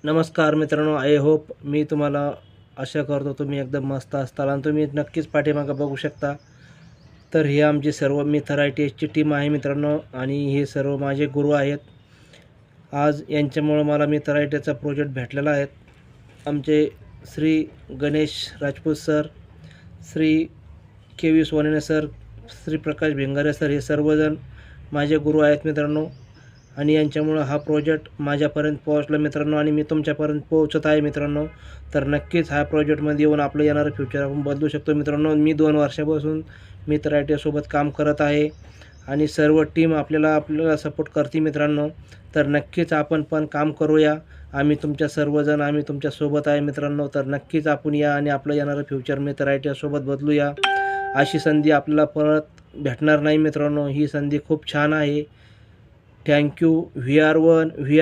नमस्कार मित्रांनो, I hope मी तुम्हाला आशा करतो तुम्ही एकदम मस्त असताल आणि तुम्ही नक्कीच पाठीमागं बघू शकता. तर ही आमची सर्व मिथर ITSची टीम आहे मित्रांनो आणि हे सर्व माझे गुरु आहेत. आज यांच्यामुळं मला मिथर ITSचा प्रोजेक्ट भेटलेला आहे. आमचे Shri Ganesh Rajput sir, Shri KV Sonone sir, Shri Prakash Bhingare sir हे सर्वजण माझे गुरु आहेत मित्रांनो आणि यांच्यामुळं हा प्रोजेक्ट माझ्यापर्यंत पोहोचला मित्रांनो आणि मी तुमच्यापर्यंत पोहोचत आहे मित्रांनो. तर नक्कीच ह्या प्रोजेक्टमध्ये येऊन आपलं येणारं फ्युचर आपण बदलू शकतो मित्रांनो. मी 2 वर्षापासून मिथर ITSसोबत काम करत आहे आणि सर्व टीम आपल्याला सपोर्ट करते मित्रांनो. तर नक्कीच आपण पण काम करूया. आम्ही तुमच्यासोबत आहे मित्रांनो. तर नक्कीच आपण या आणि आपलं येणारं फ्युचर मिथर ITSसोबत बदलूया. अशी संधी आपल्याला परत भेटणार नाही मित्रांनो. ही संधी खूप छान आहे. थँक्यू. VR1, VR